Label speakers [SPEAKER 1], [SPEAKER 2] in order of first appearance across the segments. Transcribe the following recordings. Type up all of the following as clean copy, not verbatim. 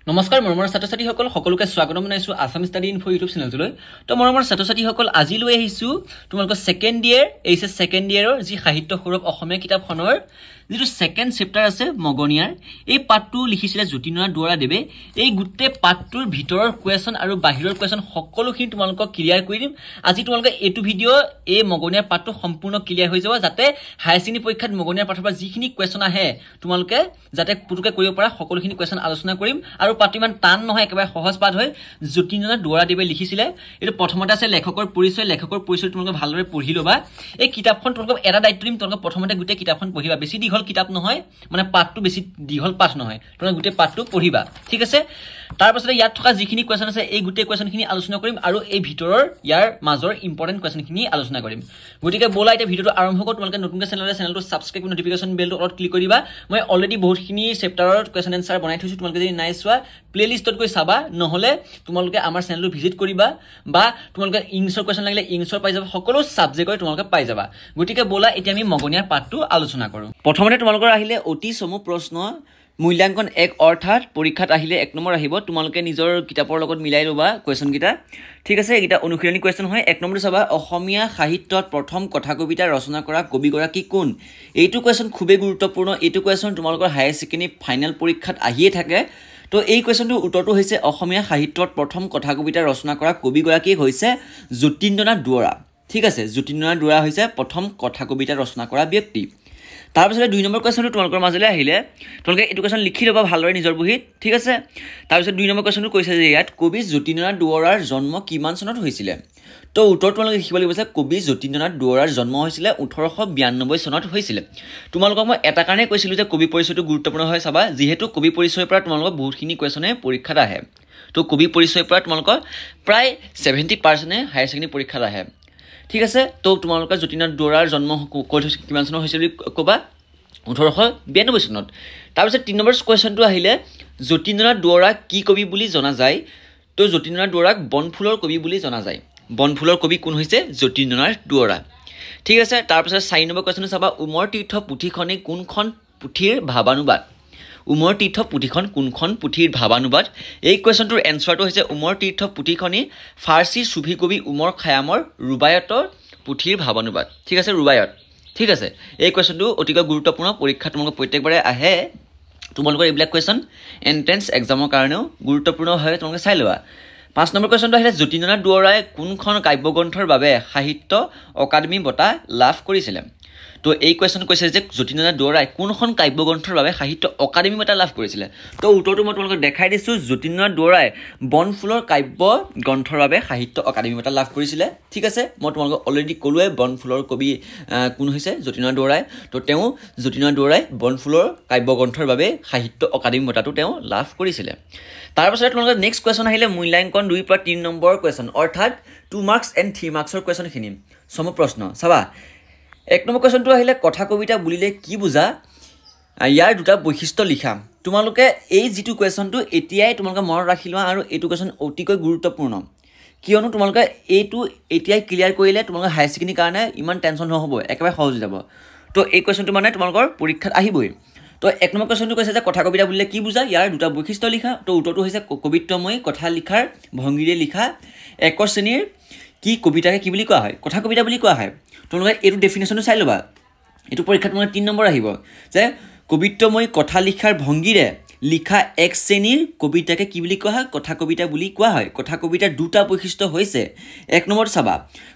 [SPEAKER 1] নমস্কাৰ মৰমৰ ছাত্ৰ-ছাত্ৰীসকল সকলোকে স্বাগতম জনাইছো আসাম ষ্টাডি ইনফো ইউটিউব চেনেলটোলৈ। তো মৰমৰ ছাত্ৰ-ছাত্ৰীসকল আজি লৈ আহিছো তোমালোকৰ সেকেন্ড ইয়াৰ এইচএস সেকেন্ড ইয়াৰৰ যি সাহিত্য সৌৰভ অসমীয়া কিতাপখনৰ যিটো সেকেন্ড চেপ্টাৰ আছে মগনিয়াৰ এই পাঠটো লিখিছিলে জ্যোতিনাৰায়ণ দুৱৰাদেৱে। এই গোটেই পাঠটোৰ ভিতৰৰ কোৱেশ্যন আৰু বাহিৰৰ কোৱেশ্যন সকলোখিনি তোমালোকক ক্লিয়াৰ কৰি দিম। আজি তোমালোকে এইটো ভিডিঅ এই মগনিয়াৰ পাঠটো সম্পূৰ্ণ ক্লিয়াৰ হৈ যাব, যাতে হায়াৰ ছেকেণ্ডাৰী পৰীক্ষাত মগনিয়াৰ পাঠৰ পৰা যিখিনি কোৱেশ্যন আহে তোমালোকে যাতে পুতুকে কৰিব পৰা সকলোখিনি কোৱেশ্যন আলোচনা কৰিম। আৰু পাঠটো ইমান টান নহয়, একেবাৰে সহজ পাঠ হয়। জ্যোতিনাৰায়ণ দুৱৰাদেৱে লিখিছিলে। এইটো প্ৰথমতে আছে লেখকৰ পৰিচয় তোমালোকে ভালদৰে পঢ়ি ল'বা। এই কিতাপখন তোমালোকক এটা দায়িত্ব দিম, তোমালোকে প্ৰথমতে গোটেই কিতাপখন পঢ়িবা। বেছি দীঘল কিতাপ নহয়, মানে পাঠটো বেছি দীঘল পাঠ নহয়, তোমালোকে গোটেই পাঠটো পঢ়িবা, ঠিক আছে। তাৰ পাছতে ইয়াত থকা যিখিনি কোৱেশ্যন আছে এই গোটেই কোৱেশ্যনখিনি আলোচনা কৰিম আৰু এই ভিতৰৰ ইয়াৰ মাজৰ ইম্পৰ্টেণ্ট কোৱেশ্যনখিনি আলোচনা কৰিম। গতিকে ব'লা এতিয়া ভিডিঅ'টো আৰম্ভ কৰোঁ। তোমালোকে নতুনকৈ চেনেলটো ছাবস্ক্ৰাইব কৰি নটিফিকেশ্যন বেলটো অলপ ক্লিক কৰিবা। মই অলৰেডি বহুতখিনি চেপ্টাৰৰ কুৱেশ্যন এনচাৰ বনাই থৈছোঁ, তোমালোকে যদি নাই চোৱা প্লেলিষ্টত গৈ চাবা, নহ'লে তোমালোকে আমাৰ চেনেলটো ভিজিট কৰিবা বা তোমালোকে ইংলিছৰ কুৱেশ্যন লাগিলে ইংলিছৰ পাই যাবা, সকলো ছাবজেক্টৰ তোমালোকে পাই যাবা। গতিকে ব'লা এতিয়া আমি মগনিয়াৰ পাঠটো আলোচনা কৰোঁ। প্ৰথমতে তোমালোকৰ আহিলে অতি চমু প্ৰশ্ন মূল্যাংকন 1 অৰ্থাৎ পৰীক্ষাত আহিলে 1 নম্বৰ আহিব। তোমালোকে নিজৰ কিতাপৰ লগত মিলাই ল'বা কুৱেশ্যনকেইটা, ঠিক আছে। এইকেইটা অনুশীলনী কুৱেশ্যন হয়। 1 নম্বৰটো চাবা, অসমীয়া সাহিত্যত প্ৰথম কথা কবিতা ৰচনা কৰা কবিগৰাকী কোন? এইটো কুৱেশ্যন খুবেই গুৰুত্বপূৰ্ণ। এইটো কুৱেশ্যন তোমালোকৰ হায়াৰ ছেকেণ্ডেৰী ফাইনেল পৰীক্ষাত আহিয়ে থাকে। তো এই কুৱেশ্যনটোৰ উত্তৰটো হৈছে অসমীয়া সাহিত্যত প্ৰথম কথা কবিতা ৰচনা কৰা কবিগৰাকী হৈছে যতীন্দ্ৰনাথ দুৱৰা, ঠিক আছে। যতীন্দ্ৰনাথ দুৱৰা হৈছে প্ৰথম কথা কবিতা ৰচনা কৰা ব্যক্তি। তাৰপিছতে 2 নম্বৰ কুৱেশ্যনটো তোমালোকৰ মাজলৈ আহিলে, তোমালোকে এইটো কুৱেশ্যন লিখি ল'বা ভালদৰে নিজৰ বহীত, ঠিক আছে। তাৰপিছত 2 নম্বৰ কুৱেশ্যনটো কৈছে যে ইয়াত কবি যতীন্দ্ৰনাথ দুৱৰাৰ জন্ম কিমান চনত হৈছিলে? তো উত্তৰ তোমালোকে লিখিব লাগিব যে কবি যতীন্দ্ৰনাথ দুৱৰাৰ জন্ম হৈছিলে 1892 চনত হৈছিলে। তোমালোকক মই এটা কাৰণে কৈছিলোঁ যে কবি পৰিচয়টো গুৰুত্বপূৰ্ণ হয়, চাবা, যিহেতু কবি পৰিচয়ৰ পৰা তোমালোকৰ বহুতখিনি কুৱেশ্যনে পৰীক্ষাত আহে। তো কবি পৰিচয়ৰ পৰা তোমালোকৰ প্ৰায় 70% হায়াৰ ছেকেণ্ডেৰী পৰীক্ষাত আহে, ঠিক আছে। তো তোমালোকে যতীন্দ্ৰনাথ দুৱৰাৰ জন্ম ক'ত হৈছিল, কিমান চনত হৈছিল বুলি ক'বা? 1892 চনত। তাৰপিছত 3 নম্বৰ কুৱেশ্যনটো আহিলে, যতীন্দ্ৰনাথ দুৱৰা কি কবি বুলি জনা যায়? তো যতীন্দ্ৰনাথ দুৱৰাক বনফুলৰ কবি বুলি জনা যায়। বনফুলৰ কবি কোন হৈছে? যতীন্দ্ৰনাথ দুৱৰা, ঠিক আছে। তাৰপিছত 4 নম্বৰ কুৱেশ্যনটো চাবা, উমৰ তীৰ্থ পুথিখনে কোনখন পুথিৰ ভাৱানুবাদ? উমৰ তীৰ্থ পুথিখন কোনখন পুথিৰ ভাৱানুবাদ? এই কুৱেশ্যনটোৰ এনচাৰটো হৈছে উমৰ তীৰ্থ পুথিখনি ফাৰ্চী চুফী কবি উমৰ খায়ামৰ ৰুবায়তৰ পুথিৰ ভাৱানুবাদ, ঠিক আছে, ৰুবায়ত, ঠিক আছে। এই কুৱেশ্যনটো অতিকৈ গুৰুত্বপূৰ্ণ, পৰীক্ষা তোমালোকৰ প্ৰত্যেকবাৰে আহে। তোমালোকৰ এইবিলাক কুৱেশ্যন এণ্ট্ৰেঞ্চ এক্সামৰ কাৰণেও গুৰুত্বপূৰ্ণ হয়, তোমালোকে চাই লোৱা। 5 নম্বৰ কুৱেশ্যনটো আহিলে, যতীন্দ্ৰনাথ দুৱৰাই কোনখন কাব্যগ্ৰন্থৰ বাবে সাহিত্য অকাডেমী বঁটা লাভ কৰিছিলে? তো এই কুৱেশ্যন কৈছে যে যতীন্দ্ৰনাথ দুৱৰাই কোনখন কাব্যগ্ৰন্থৰ বাবে সাহিত্য অকাডেমী বঁটা লাভ কৰিছিলে? তো উত্তৰটো মই তোমালোকক দেখাই দিছোঁ, যতীন্দ্ৰনাথ দুৱৰাই বনফুলৰ কাব্য গ্ৰন্থৰ বাবে সাহিত্য অকাডেমী বঁটা লাভ কৰিছিলে, ঠিক আছে। মই তোমালোকক অলৰেডি ক'লোৱে বনফুলৰ কবি কোন হৈছে? যতীন্দ্ৰনাথ দুৱৰাই। তো তেওঁ যতীন্দ্ৰনাথ দুৱৰাই বনফুলৰ কাব্যগ্ৰন্থৰ বাবে সাহিত্য অকাডেমী বঁটাটো তেওঁ লাভ কৰিছিলে। তাৰপাছত তোমালোকৰ নেক্সট কুৱেশ্যন আহিলে মূল্যাংকন 2 পৰা 3 নম্বৰ কুৱেশ্যন, অৰ্থাৎ 2 মাৰ্কছ এণ্ড 3 মাৰ্কছৰ কুৱেশ্যনখিনি চমু প্ৰশ্ন চাবা। 1 নম্বৰ কুৱেশ্যনটো আহিলে, কথা কবিতা বুলিলে কি বুজা? ইয়াৰ 2টা বৈশিষ্ট্য লিখা। তোমালোকে এই যিটো কুৱেশ্যনটো এতিয়াই তোমালোকে মনত ৰাখি লোৱা, আৰু এইটো কুৱেশ্যন অতিকৈ গুৰুত্বপূৰ্ণ, কিয়নো তোমালোকে এইটো এতিয়াই ক্লিয়াৰ কৰিলে তোমালোকৰ হায়াৰ ছেকেণ্ডেৰীৰ কাৰণে ইমান টেনশ্যন নহ'ব, একেবাৰে সহজ হৈ যাব। তো এই কুৱেশ্যনটো মানে তোমালোকৰ পৰীক্ষাত আহিবই। তো 1 নম্বৰ কুৱেশ্যনটো কৈছে যে কথা কবিতা বুলিলে কি বুজা? ইয়াৰ 2টা বৈশিষ্ট্য লিখা। তো উত্তৰটো হৈছে কবিত্বময়ী কথা লিখাৰ ভংগীৰে লিখা একৰ শ্ৰেণীৰ কি কবিতাকে কি বুলি কোৱা হয়? কথা কবিতা বুলি কোৱা হয়। তোমালোকে এইটো ডেফিনেশ্যনটো চাই ল'বা, এইটো পৰীক্ষাত তোমালোকে 3 নম্বৰ আহিব যে কবিত্বময়ী কথা লিখাৰ ভংগীৰে লিখা এক শ্ৰেণীৰ কবিতাকে কি বুলি কোৱা হয়? কথা কবিতা বুলি কোৱা হয়। কথা কবিতাৰ 2টা বৈশিষ্ট্য হৈছে, 1 নম্বৰত চাবা,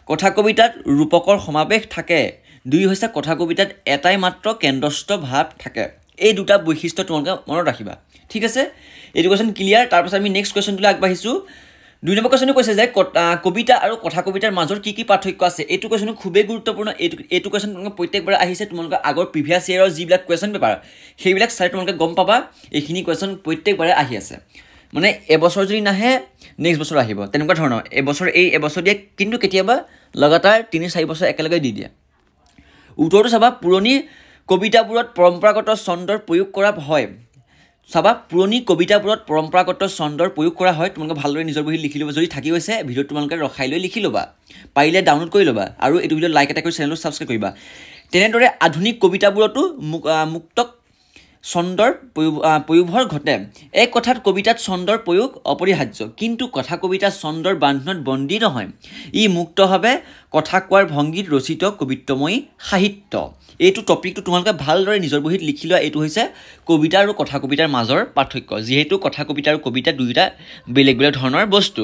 [SPEAKER 1] কথা কবিতাত ৰূপকৰ সমাৱেশ থাকে। 2 হৈছে কথা কবিতাত এটাই মাত্ৰ কেন্দ্ৰস্থ ভাৱ থাকে। এই 2টা বৈশিষ্ট্য তোমালোকে মনত ৰাখিবা, ঠিক আছে। এইটো কুৱেশ্যন ক্লিয়াৰ। তাৰপাছত আমি নেক্সট কুৱেশ্যনটোলৈ আগবাঢ়িছোঁ। 2 নম্বৰ কুৱেশ্যনটো কৈছে যে কবিতা আৰু কথা কবিতাৰ মাজৰ কি কি পাৰ্থক্য আছে? এইটো কুৱেশ্যনো খুবেই গুৰুত্বপূৰ্ণ। এইটো কুৱেশ্যন তোমালোকে প্ৰত্যেকবাৰে আহিছে, তোমালোকৰ আগৰ প্ৰিভিয়াছ ইয়েৰৰ যিবিলাক কুৱেশ্যন পেপাৰ সেইবিলাক চাই তোমালোকে গম পাবা এইখিনি কুৱেশ্যন প্ৰত্যেকবাৰে আহি আছে। মানে এবছৰ যদি নাহে নেক্সট বছৰ আহিব, তেনেকুৱা ধৰণৰ। এবছৰ দিয়ে, কিন্তু কেতিয়াবা লগাতাৰ 3-4 বছৰ একেলগে দি দিয়ে। উত্তৰটো চাবা, পুৰণি কবিতাবোৰত পৰম্পৰাগত ছন্দৰ প্ৰয়োগ কৰা হয়। চাবা, পুৰণি কবিতাবোৰত পৰম্পৰাগত ছন্দৰ প্ৰয়োগ কৰা হয়। তোমালোকে ভালদৰে নিজৰ বহীত লিখি ল'বা, যদি থাকি গৈছে ভিডিঅ'ত তোমালোকে ৰখাই লৈ লিখি ল'বা, পাৰিলে ডাউনলোড কৰি ল'বা, আৰু এইটো ভিডিঅ'ত লাইক এটা কৰি চেনেলটো ছাবস্ক্ৰাইব কৰিবা। তেনেদৰে আধুনিক কবিতাবোৰতো ছন্দৰ প্ৰয়োভৰ ঘটে এক কথাত কবিতাত ছন্দৰ প্ৰয়োগ অপৰিহাৰ্য কিন্তু কথা কবিতা ছন্দৰ বান্ধনত বন্দী নহয় ই মুক্তভাৱে কথা কোৱাৰ ভংগীত ৰচিত কবিত্বময়ী সাহিত্য এইটো টপিকটো তোমালোকে ভালদৰে নিজৰ বহীত লিখি লোৱা এইটো হৈছে কবিতা আৰু কথা কবিতাৰ মাজৰ পাৰ্থক্য যিহেতু কথা কবিতা আৰু কবিতা দুয়োটা বেলেগ বেলেগ ধৰণৰ বস্তু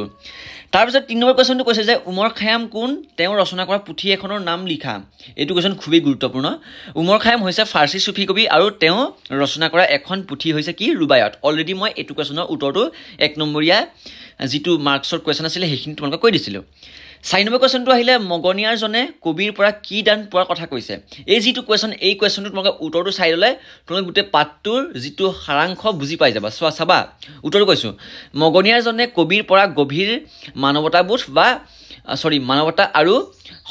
[SPEAKER 1] তাৰপিছত ৩ নম্বৰ কোৱেশ্যনটো কৈছে যে উমৰ খায়াম কোন তেওঁ ৰচনা কৰা পুথি এখনৰ নাম লিখা এইটো কোৱেশ্যন খুবেই গুৰুত্বপূৰ্ণ উমৰ খায়াম হৈছে ফাৰ্চী চুফী কবি আৰু তেওঁ ৰচনা কৰা এখন পুথি হৈছে কি ৰুবায়ত অলৰেডি মই এইটো কোৱেশ্যনৰ উত্তৰটো ১ নম্বৰীয়া যিটো মাৰ্কছৰ কোৱেশ্যন আছিলে সেইখিনি তোমালোকক কৈ দিছিলোঁ ৪ নম্বৰ কোৱেশ্যনটো আহিলে মগনিয়াৰজনে কবিৰ পৰা কি দান পোৱাৰ কথা কৈছে এই যিটো কোৱেশ্যন এই কোৱেশ্যনটো তোমালোকে উত্তৰটো চাই ল'লে তোমালোকে গোটেই পাঠটোৰ যিটো সাৰাংশ বুজি পাই যাবা চাবা উত্তৰটো কৈছোঁ মগনিয়াৰজনে কবিৰ পৰা গভীৰ মানৱতা আৰু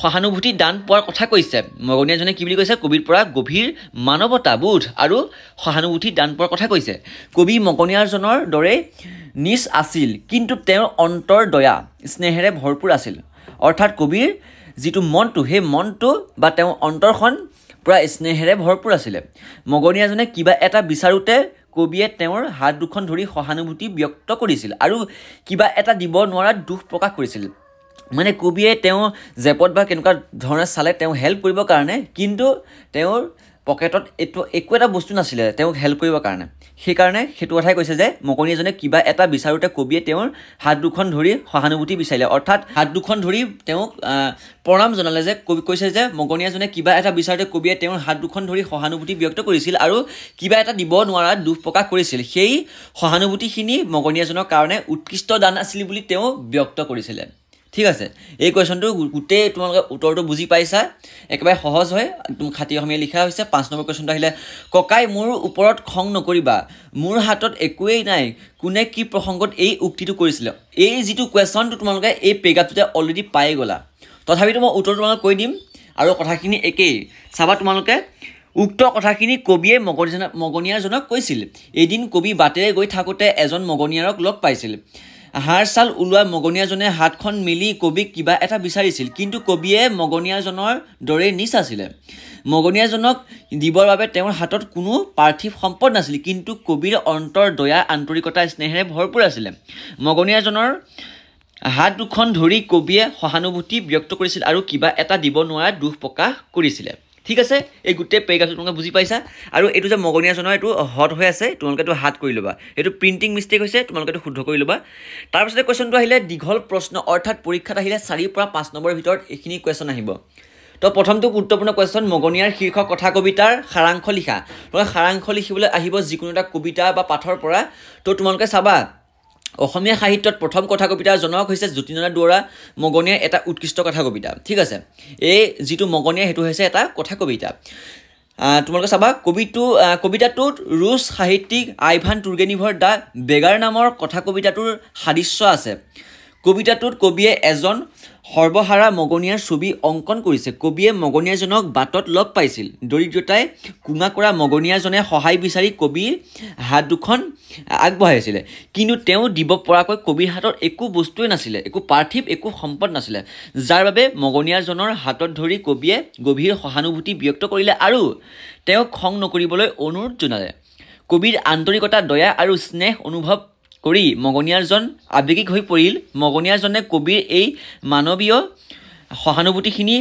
[SPEAKER 1] সহানুভূতি দান পোৱাৰ কথা কৈছে মগনিয়াৰজনে কি বুলি কৈছে কবিৰ পৰা গভীৰ মানৱতাবোধ আৰু সহানুভূতি দান পোৱাৰ কথা কৈছে কবি মগনিয়াৰজনৰ দৰে নিজ আছিল কিন্তু তেওঁৰ অন্তৰ দয়া স্নেহেৰে ভৰপূৰ আছিল অৰ্থাৎ কবিৰ যিটো মনটো সেই মনটো বা তেওঁৰ অন্তৰখন পুৰা স্নেহেৰে ভৰপূৰ আছিলে মগনিয়াৰজনে কিবা এটা বিচাৰোঁতে কবিয়ে তেওঁৰ হাত দুখন ধৰি সহানুভূতি ব্যক্ত কৰিছিল আৰু কিবা এটা দিব নোৱাৰাত দুখ প্ৰকাশ কৰিছিল মানে কবিয়ে তেওঁ জেপত বা কেনেকুৱা ধৰণে চালে তেওঁ হেল্প কৰিবৰ কাৰণে কিন্তু তেওঁৰ পকেটত একো এটা বস্তু নাছিলে তেওঁক হেল্প কৰিবৰ কাৰণে সেইকাৰণে সেইটো কথাই কৈছে যে মগনিয়াৰজনে কিবা এটা বিচাৰোঁতে কবিয়ে তেওঁৰ হাত দুখন ধৰি সহানুভূতি বিচাৰিলে অৰ্থাৎ হাত দুখন ধৰি তেওঁক প্ৰণাম জনালে যে কবি কৈছে যে মগনিয়াৰজনে কিবা এটা বিচাৰোঁতে কবিয়ে তেওঁৰ হাত দুখন ধৰি সহানুভূতি ব্যক্ত কৰিছিল আৰু কিবা এটা দিব নোৱাৰাত দুখ প্ৰকাশ কৰিছিল সেই সহানুভূতিখিনি মগনিয়াৰজনৰ কাৰণে উৎকৃষ্ট দান আছিল বুলি তেওঁ ব্যক্ত কৰিছিলে ঠিক আছে এই কোৱেশ্যনটো গোটেই তোমালোকে উত্তৰটো বুজি পাইছা একেবাৰে সহজ হয় একদম খাটি অসমীয়া লিখা হৈছে ৫ নম্বৰ কোৱেশ্যনটো আহিলে ককাই মোৰ ওপৰত খং নকৰিবা মোৰ হাতত একোৱেই নাই কোনে কি প্ৰসংগত এই উক্তিটো কৰিছিলে এই যিটো কুৱেশ্যনটো তোমালোকে এই পেৰেগ্ৰাফটোতে অলৰেডি পাই গ'লা তথাপিতো মই উত্তৰটো তোমালোকক কৈ দিম আৰু কথাখিনি একেই চাবা তোমালোকে উক্ত কথাখিনি কবিয়ে মগনিয়াৰজনক কৈছিল এদিন কবি বাটেৰে গৈ থাকোঁতে এজন মগনিয়াৰক লগ পাইছিল হাৰ চাল ওলোৱা মগনিয়াৰজনে হাতখন মেলি কবিক কিবা এটা বিচাৰিছিল কিন্তু কবিয়ে মগনিয়াৰজনৰ দৰে নিজ আছিলে মগনিয়াৰজনক দিবৰ বাবে তেওঁৰ হাতত কোনো পাৰ্থিৱ সম্পদ নাছিল কিন্তু কবিৰ অন্তৰ দয়া আন্তৰিকতা স্নেহেৰে ভৰপূৰ আছিলে মগনিয়াৰজনৰ হাত দুখন ধৰি কবিয়ে সহানুভূতি ব্যক্ত কৰিছিল আৰু কিবা এটা দিব নোৱাৰা দুখ প্ৰকাশ কৰিছিলে ঠিক আছে এই গোটেই পেৰেগ্ৰাফটো তোমালোকে বুজি পাইছা আৰু এইটো যে মগনিয়াৰজনৰ এইটো হট হৈ আছে তোমালোকে এইটো হাত কৰি ল'বা এইটো প্ৰিণ্টিং মিষ্টেক হৈছে তোমালোকে এইটো শুদ্ধ কৰি ল'বা তাৰপিছতে কুৱেশ্যনটো আহিলে দীঘল প্ৰশ্ন অৰ্থাৎ পৰীক্ষাত আহিলে ৪ পৰা ৫ নম্বৰৰ ভিতৰত এইখিনি কুৱেশ্যন আহিব তো প্ৰথমটো গুৰুত্বপূৰ্ণ কুৱেশ্যন মগনিয়াৰ শীৰ্ষক কথা কবিতাৰ সাৰাংশ লিখা তোমালোকে সাৰাংশ লিখিবলৈ আহিব যিকোনো এটা কবিতা বা পাঠৰ পৰা তো তোমালোকে চাবা অসমীয়া সাহিত্যত প্ৰথম কথা কবিতাৰ জনক হৈছে জ্যোতিনাথ দুৱৰা মগনিয়াৰ এটা উৎকৃষ্ট কথা কবিতা ঠিক আছে এই যিটো মগনিয়া সেইটো হৈছে এটা কথা কবিতা তোমালোকে চাবা কবিতাটোত ৰুছ সাহিত্যিক আইভান তুৰ্গেনিভৰ দ্য বেগাৰ নামৰ কথা কবিতাটোৰ সাদৃশ্য আছে কবিতাটোত কবিয়ে এজন সৰ্বহাৰা মগনিয়াৰ ছবি অংকন কৰিছে কবিয়ে মগনিয়াৰজনক বাটত লগ পাইছিল দৰিদ্ৰতাই কুঙা কৰা মগনিয়াৰজনে সহায় বিচাৰি কবিৰ হাত দুখন আগবঢ়াইছিলে কিন্তু তেওঁ দিব পৰাকৈ কবিৰ হাতত একো বস্তুৱেই নাছিলে একো পাৰ্থিৱ একো সম্পদ নাছিলে যাৰ বাবে মগনিয়াৰজনৰ হাতত ধৰি কবিয়ে গভীৰ সহানুভূতি ব্যক্ত কৰিলে আৰু তেওঁক খং নকৰিবলৈ অনুৰোধ জনালে কবিৰ আন্তৰিকতা দয়া আৰু স্নেহ অনুভৱ কৰি মগনিয়াৰজন আৱেগিক হৈ পৰিল মগনিয়াৰজনে কবিৰ এই মানৱীয় সহানুভূতিখিনি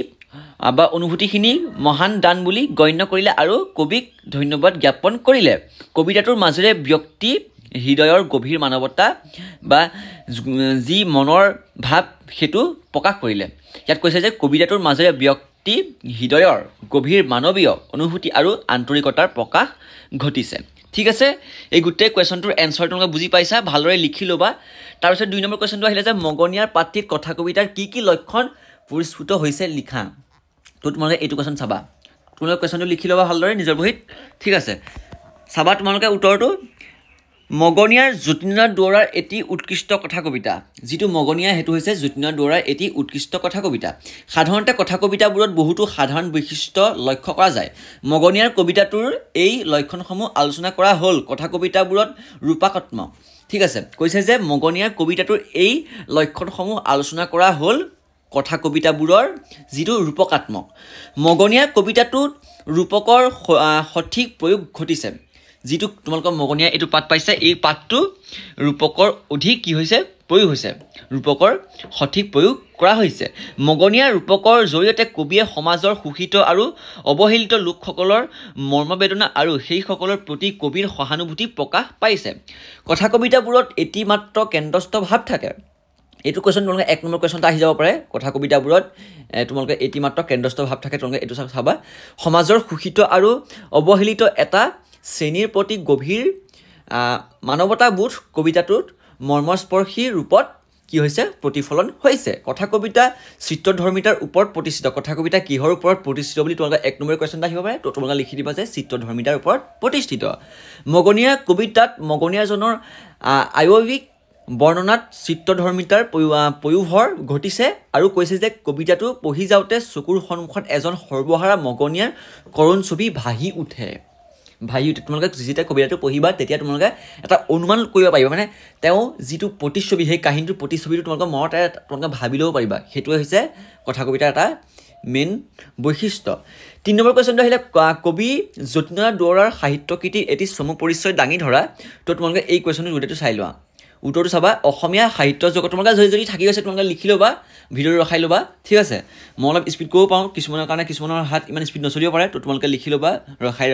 [SPEAKER 1] বা অনুভূতিখিনি মহান দান বুলি গণ্য কৰিলে আৰু কবিক ধন্যবাদ জ্ঞাপন কৰিলে কবিতাটোৰ মাজেৰে ব্যক্তি হৃদয়ৰ গভীৰ মানৱতা বা যি মনৰ ভাৱ সেইটো প্ৰকাশ কৰিলে ইয়াত কৈছে যে কবিতাটোৰ মাজেৰে ব্যক্তি হৃদয়ৰ গভীৰ মানৱীয় অনুভূতি আৰু আন্তৰিকতাৰ প্ৰকাশ ঘটিছে ঠিক আছে এই গোটেই কুৱেশ্যনটোৰ এনচাৰ তোমালোকে বুজি পাইছা ভালদৰে লিখি ল'বা তাৰপিছত ২ নম্বৰ কুৱেশ্যনটো আহিলে যে মগনিয়াৰ পাত্ৰীত কথা কবিতাৰ কি লক্ষণ পৰিস্ফুট হৈছে লিখা তো তোমালোকে এইটো কুৱেশ্যন চাবা তোমালোকে কুৱেশ্যনটো লিখি ল'বা ভালদৰে নিজৰ বহীত ঠিক আছে চাবা তোমালোকে উত্তৰটো মগনিয়াৰ জ্যোতিনাথ দুৱৰাৰ এটি উৎকৃষ্ট কথা কবিতা যিটো মগনিয়া সেইটো হৈছে জ্যোতিনাথ দুৱৰাৰ এটি উৎকৃষ্ট কথা কবিতা সাধাৰণতে কথা কবিতাবোৰত বহুতো সাধাৰণ বৈশিষ্ট্য লক্ষ্য কৰা যায় মগনিয়াৰ কবিতাটোৰ এই লক্ষণসমূহ আলোচনা কৰা হ'ল কথা কবিতাবোৰত ৰূপাত্মক ঠিক আছে কৈছে যে মগনিয়াৰ কবিতাটোৰ এই লক্ষণসমূহ আলোচনা কৰা হ'ল কথা কবিতাবোৰৰ যিটো ৰূপকাত্মক মগনিয়াৰ কবিতাটোত ৰূপকৰ সঠিক প্ৰয়োগ ঘটিছে যিটো তোমালোকৰ মগনীয়া এইটো পাঠ পাইছে এই পাঠটো ৰূপকৰ অধিক কি হৈছে প্ৰয়োগ হৈছে ৰূপকৰ সঠিক প্ৰয়োগ কৰা হৈছে মগনীয়া ৰূপকৰ জৰিয়তে কবিয়ে সমাজৰ শোষিত আৰু অৱহেলিত লোকসকলৰ মৰ্মবেদনা আৰু সেইসকলৰ প্ৰতি কবিৰ সহানুভূতি প্ৰকাশ পাইছে কথা কবিতাবোৰত এটি মাত্ৰ কেন্দ্ৰস্থ ভাৱ থাকে এইটো কোৱেশ্যন তোমালোকে 1 নম্বৰ কোৱেশ্যনটা আহি যাব পাৰে কথা কবিতাবোৰত তোমালোকে এটি মাত্ৰ কেন্দ্ৰস্থ ভাৱ থাকে তোমালোকে এইটো চাবা সমাজৰ শোষিত আৰু অৱহেলিত এটা শ্ৰেণীৰ প্ৰতি গভীৰ মানৱতাবোধ কবিতাটোত মৰ্মস্পৰ্শী ৰূপত কি হৈছে প্ৰতিফলন হৈছে কথা কবিতা চিত্ৰধৰ্মিতাৰ ওপৰত প্ৰতিষ্ঠিত কথা কবিতা কিহৰ ওপৰত প্ৰতিষ্ঠিত বুলি তোমালোকে 1 নম্বৰ কোৱেশ্যনটা আহিব পাৰে তো তোমালোকে লিখি দিবা যে চিত্ৰধৰ্মিতাৰ ওপৰত প্ৰতিষ্ঠিত মগনীয়া কবিতাত মগনীয়াজনৰ আয়বিক বৰ্ণনাত চিত্ৰধৰ্মিতাৰ পয়োভৰ ঘটিছে আৰু কৈছে যে কবিতাটো পঢ়ি যাওঁতে চকুৰ সন্মুখত এজন সৰ্বহাৰা মগনীয়াৰ কৰুণ ছবি ভাহি উঠে তোমালোকে যেতিয়া কবিতাটো পঢ়িবা তেতিয়া তোমালোকে এটা অনুমান কৰিব পাৰিবা মানে তেওঁ যিটো প্ৰতিচ্ছবি সেই কাহিনীটোৰ প্ৰতিচ্ছবিটো তোমালোকে মনতে তোমালোকে ভাবি ল'ব পাৰিবা সেইটোৱে হৈছে কথা কবিতাৰ এটা মেইন বৈশিষ্ট্য 3 নম্বৰ কোৱেশ্যনটো আহিলে কবি যতীন্দ্ৰনাথ দুৱৰাৰ সাহিত্যকৃতিৰ এটি চমু পৰিচয় দাঙি ধৰা তো তোমালোকে এই কুৱেশ্যনটো গোটেইটো চাই লোৱা উত্তৰটো চাবা অসমীয়া সাহিত্য জগত তোমালোকে যদি থাকি গৈছে তোমালোকে লিখি ল'বা ভিডিঅ'টো ৰখাই ল'বা ঠিক আছে মই অলপ স্পীড কৰিব পাৰোঁ কিছুমানৰ কাৰণে কিছুমানৰ হাত ইমান স্পীড নচলিব পাৰে তো তোমালোকে লিখি ল'বা ৰখাই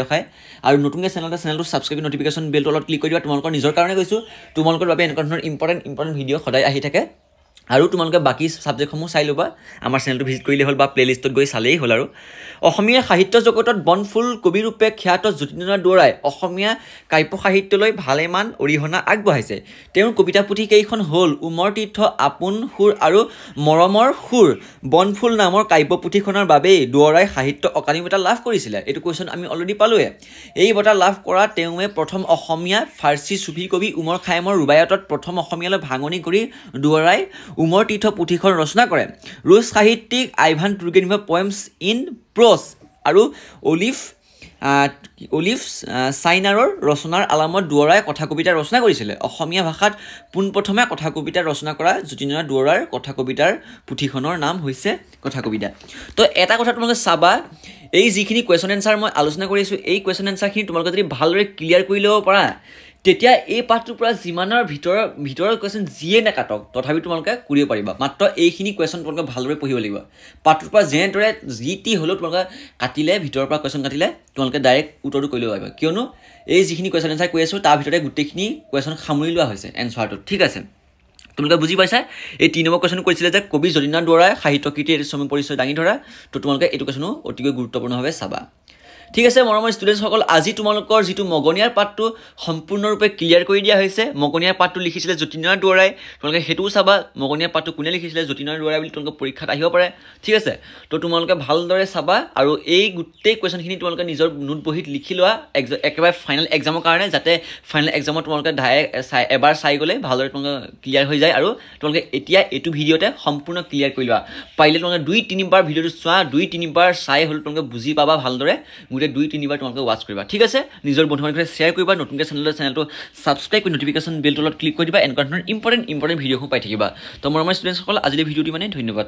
[SPEAKER 1] আৰু নতুনকৈ চেনেলটো ছাবস্ক্ৰাইব নটিফিকেশ্যন বেলটো অলপ ক্লিক কৰি দিবা তোমালোকৰ নিজৰ কাৰণে কৈছোঁ তোমালোকৰ বাবে এনেকুৱা ধৰণৰ ইম্পৰ্টেণ্ট ভিডিঅ' সদায় আহি থাকে আৰু তোমালোকে বাকি সাবজেক্টসমূহ চাই ল'বা আমাৰ চেনেলটো ভিজিট কৰিলে হ'ল বা প্লেলিষ্টত গৈ চালেই হ'ল আৰু অসমীয়া সাহিত্য জগতত বনফুল কবিৰূপে খ্যাত যতীন্দ্ৰনাথ দুৱৰাই অসমীয়া কাব্য সাহিত্যলৈ ভালেমান অৰিহণা আগবঢ়াইছে তেওঁৰ কবিতা পুথি কেইখন হ'ল উমৰ তীৰ্থ আপোন সুৰ আৰু মৰমৰ সুৰ বনফুল নামৰ কাব্য পুথিখনৰ বাবেই দুৱৰাই সাহিত্য অকাডেমি বঁটা লাভ কৰিছিলে এইটো কুৱেশ্যন আমি অলৰেডি পালোৱে এই বঁটা লাভ কৰা তেওঁৱে প্ৰথম অসমীয়া ফাৰ্চী চুফী কবি উমৰ খায়ামৰ ৰুবায়তত প্ৰথম অসমীয়ালৈ ভাঙনি কৰি দুৱৰাই উমৰ তীৰ্থ পুথিখন ৰচনা কৰে ৰুছ সাহিত্যিক আইভান তুৰ্গেনিভৰ পয়েমছ ইন প্ৰ'জ আৰু অলিভ চাইনাৰৰ ৰচনাৰ আলামত দুৱৰাই কথা কবিতা ৰচনা কৰিছিলে অসমীয়া ভাষাত পোনপ্ৰথমে কথা কবিতা ৰচনা কৰা যতীন্দ্ৰনাথ দুৱৰাৰ কথা কবিতাৰ পুথিখনৰ নাম হৈছে কথা কবিতা তো এটা কথা তোমালোকে চাবা এই যিখিনি কুৱেশ্যন এনচাৰ মই আলোচনা কৰিছোঁ এই কুৱেশ্যন এনচাৰখিনি তোমালোকে যদি ভালদৰে ক্লিয়াৰ কৰি ল'ব পাৰা তেতিয়া এই পাঠটোৰ পৰা যিমানৰ ভিতৰৰ কুৱেশ্যন যিয়ে নাকাটক তথাপি তোমালোকে কৰিব পাৰিবা মাত্ৰ এইখিনি কুৱেশ্যন তোমালোকে ভালদৰে পঢ়িব লাগিব পাঠটোৰ পৰা যেনেদৰে যিটি হ'লেও তোমালোকে কাটিলে ভিতৰৰ পৰা কুৱেশ্যন কাটিলে তোমালোকে ডাইৰেক্ট উত্তৰটো কৰি ল'ব পাৰিবা কিয়নো এই যিখিনি কুৱেশ্যন এনচাৰ কৈ আছোঁ তাৰ ভিতৰতে গোটেইখিনি কুৱেশ্যন সামৰি লোৱা হৈছে এনচাৰটোত ঠিক আছে তোমালোকে বুজি পাইছা এই 3 নম্বৰ কুৱেশ্যন কৈছিলে যে কবি যতীন্দ্ৰনাথ দুৱৰাই সাহিত্যকৃতিৰ এটি চমু পৰিচয় দাঙি ধৰা তো তোমালোকে এইটো কুৱেশ্যনো অতিকৈ গুৰুত্বপূৰ্ণভাৱে চাবা ঠিক আছে মৰমৰ ষ্টুডেণ্টসকল আজি তোমালোকৰ যিটো মগনীয়াৰ পাঠটো সম্পূৰ্ণৰূপে ক্লিয়াৰ কৰি দিয়া হৈছে মগনীয়াৰ পাঠটো লিখিছিলে যতীন্দ্ৰনাথ দুৱৰাই তোমালোকে সেইটোও চাবা মগনীয়াৰ পাঠটো কোনে লিখিছিলে যতীন্দ্ৰনাথ দুৱৰাই বুলি তোমালোকে পৰীক্ষাত আহিব পাৰে ঠিক আছে তো তোমালোকে ভালদৰে চাবা আৰু এই গোটেই কুৱেশ্যনখিনি তোমালোকে নিজৰ নোট বহীত লিখি লোৱা একেবাৰে ফাইনেল এক্সামৰ কাৰণে যাতে ফাইনেল এক্সামত তোমালোকে এবাৰ চাই গ'লে ভালদৰে তোমালোকে ক্লিয়াৰ হৈ যায় আৰু তোমালোকে এতিয়া এইটো ভিডিঅ'তে সম্পূৰ্ণ ক্লিয়াৰ কৰি লোৱা পাৰিলে তোমালোকে 2-3 বাৰ ভিডিঅ'টো চোৱা 2-3 বাৰ চাই হ'লে তোমালোকে বুজি পাবা ভালদৰে 2-3 বাৰ তোমালোকে ৱাচ কৰিবা ঠিক আছে নিজৰ বন্ধুসকলৰ লগত শ্বেয়াৰ কৰিবা নতুনকৈ চেনেলটো ছাবস্ক্ৰাইব কৰি নটিফিকেশ্যন বেলটো অলপ ক্লিক কৰি দিবা এনেকুৱা ধৰণৰ ইম্পৰ্টেণ্ট ভিডিঅ'সমূহ পাই থাকিবা তো মৰমৰ ষ্টুডেণ্টসকল আজিৰ ভিডিঅ'টো মানে ধন্যবাদ